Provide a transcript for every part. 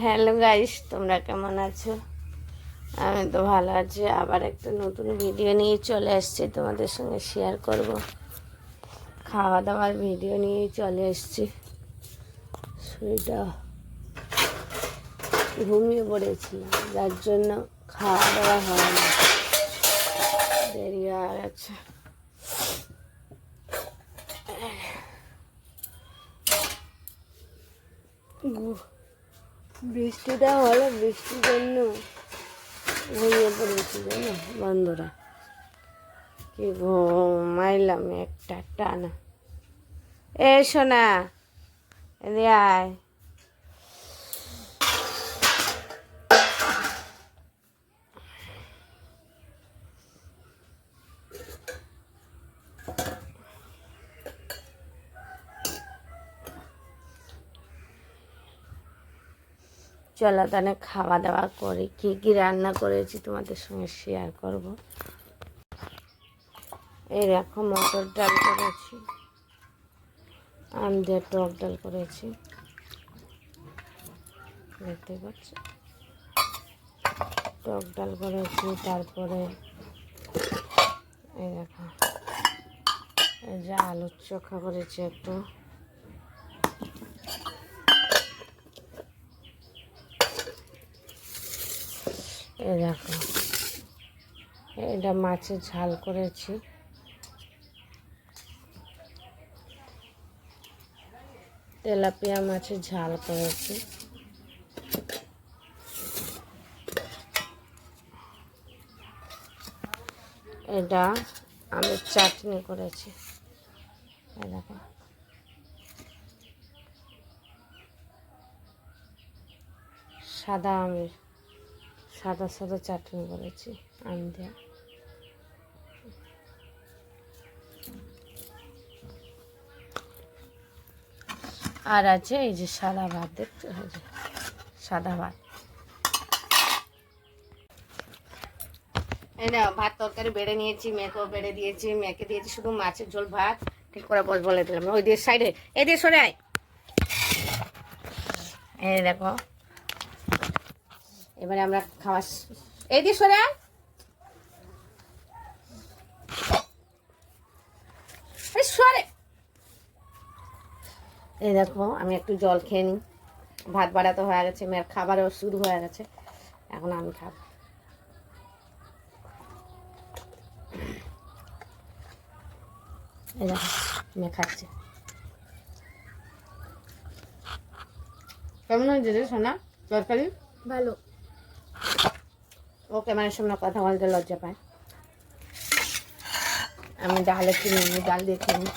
Hello guys, তোমরা কেমন আছো? আমি তো ভালো আছি। আবার একটা নতুন ভিডিও নিয়ে চলে এসেছি, তোমাদের সঙ্গে শেয়ার করব। খাওয়া দাওয়ার ভিডিও নিয়ে চলে এসেছি। শরীরটা ঘুমিয়ে পড়েছিলাম, যার জন্য খাওয়া দাওয়া হয় না, দেরি হয়ে গেছে। বৃষ্টিটা হলো, বৃষ্টির জন্য ঘুমিয়ে পড়েছি জানো বন্ধুরা। কি ঘুমাইলাম একটা টানা। শোনা, এদিকে আয়। চলো তাহলে খাওয়া দাওয়া করি। কি কি রান্না করেছি তোমাদের সঙ্গে শেয়ার করব। এই দেখো, মটর ডাল করেছি, আম দিয়ে টক ডাল করেছি, দেখতে পাচ্ছ, টক ডাল করেছি। তারপরে এই দেখো, এই যে আলুর চোখা করেছি একটু, এই দেখো, এটা মাছের ঝাল করেছি, তেলাপিয়া মাছের ঝাল করেছি, এটা আমের চাটনি করেছি, এই দেখো, সাদা আমের সাদা সাদা চাটনি করেছি আম দিয়ে। আর আছে এই যে সাদা ভাত, দেখতে হয়েছে সাদা ভাত। এই না, ভাত তরকারি বেড়ে নিয়েছি, মেয়েকেও বেড়ে দিয়েছি, মেয়েকে দিয়েছি শুধু মাছের ঝোল ভাত। ঠিক করে বস বলে দিলাম, ওই দিয়ে সাইডে, এই দিয়ে সরে আয়। এই দেখো, এবারে আমরা খাওয়া, এই দিয়ে সরে আয়, সরে। এই দেখো, আমি একটু জল খেয়ে নিই। ভাত বাড়াতে হয়ে গেছে, মেয়ের খাবারও শুরু হয়ে গেছে, এখন আমি খাবো। এই দেখো, মেয়ে খাচ্ছে। কেমন হয়েছে রে সোনা তরকারি? ভালো। ও ক্যামেরার সামনে কথা বলতে লজ্জা পায়। আমি ডালে কিনে নিই, ডাল দিয়ে খেয়ে নিই।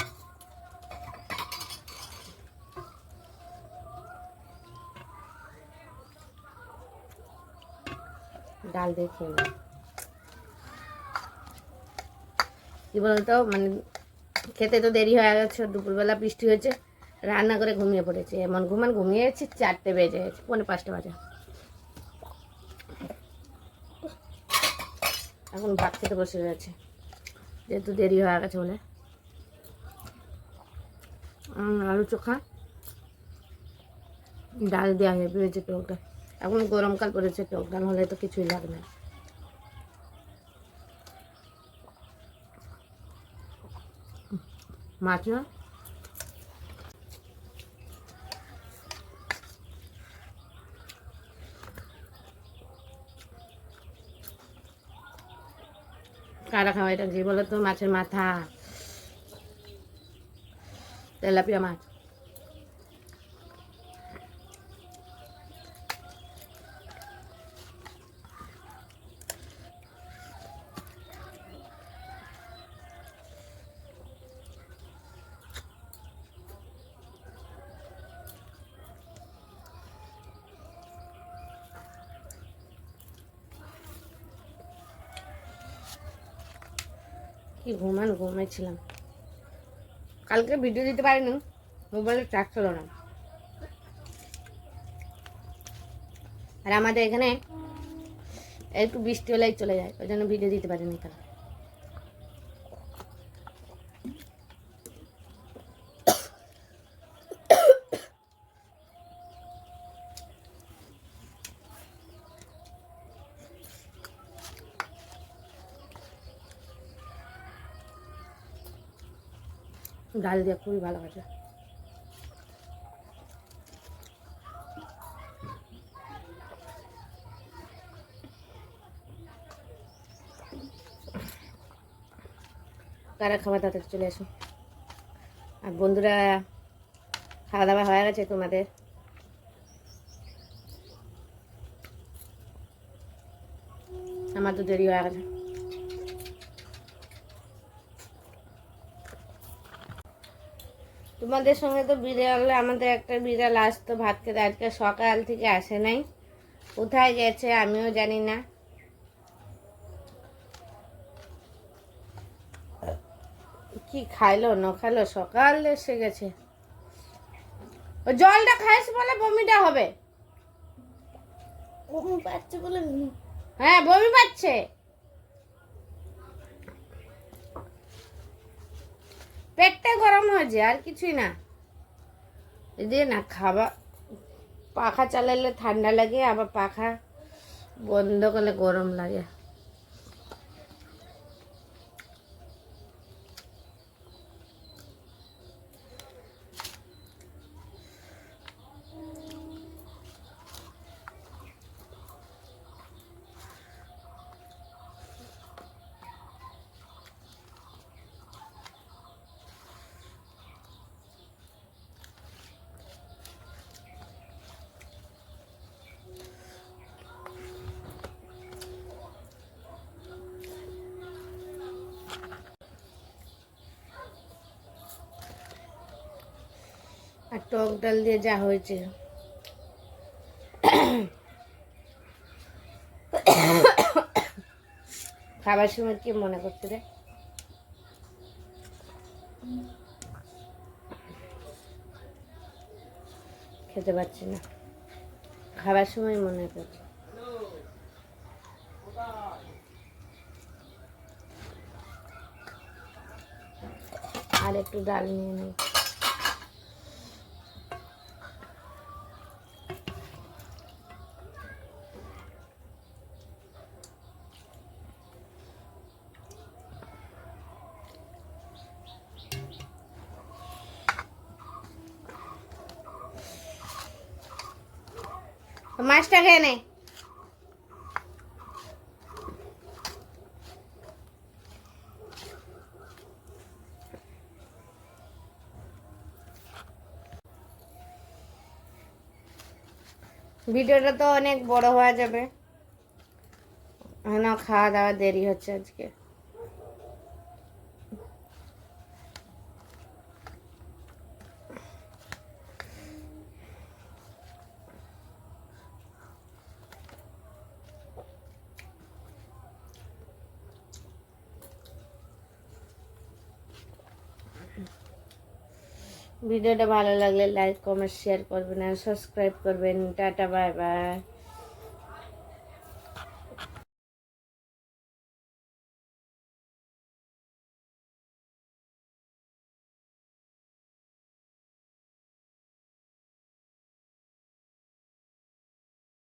ডাল দিয়ে খেয়ে নিই। কী বলতো, মানে খেতে তো দেরি হয়ে গেছে, দুপুরবেলা বৃষ্টি হয়েছে, রান্না করে ঘুমিয়ে পড়েছি। এমন ঘুমিয়েছি, 4টে বেজে গেছে, 4:45 বাজে। এখন ভাত খেতে বসে গেছে, যেহেতু দেরি হয়ে গেছে বলে। আলু চোখা, ডাল দেওয়া হয়ে পেয়েছে, টক ডাল। এখন গরমকাল পড়েছে, টক ডাল হলে তো কিছুই লাগে না। মাছ না, কারা খাওয়া এটা কি বলো তো? মাছের মাথা, তেলাপিয়া মাছ। কি ঘুমাইছিলাম। কালকে ভিডিও দিতে পারিনি, মোবাইলে চার্জ ছিল না। আর আমাদের এখানে একটু বৃষ্টি হলেই চলে যায়, ওই জন্য ভিডিও দিতে পারিনি কাল। ডাল দিয়ে খুবই ভালো হয়েছে। কারা খাবার তাড়াতাড়ি চলে আসো। আর বন্ধুরা, খাওয়া দাওয়া হয়ে গেছে তোমাদের? আমার তো দেরি হয়ে গেছে। তোমাদের সঙ্গে তো বিড়াল, আমাদের একটা বিড়াল আসতো ভাত খেতে, আজকে সকাল থেকে আসে নাই। কোথায় গেছে আমিও জানি না। কি খাইলো না খাইলো, সকাল এসে গেছে। ও জলটা খাইস বলে বমিটা হবে। বমি পাচ্ছে বলে, হ্যাঁ বমি পাচ্ছে। পেটটা গরম হয়েছে, আর কিছুই না। এদিকে না খাবার, পাখা চালালে ঠান্ডা লাগে, আবার পাখা বন্ধ করলে গরম লাগে। আর টক ডাল দিয়ে যা হয়েছে, খাবার সময় কি মনে করতে রে? খেতে পারছি না, খাবার সময় মনে করছে। আর একটু ডাল নিয়ে নেই। মাছটা খেয়ে নে। ভিডিওটা তো অনেক বড় হয়ে যাবে, না খাওয়া দাওয়া দেরি হচ্ছে আজকে। ভিডিওটা ভালো লাগলে লাইক কমেন্ট শেয়ার করবেন আর সাবস্ক্রাইব করবেন। Tata bye bye.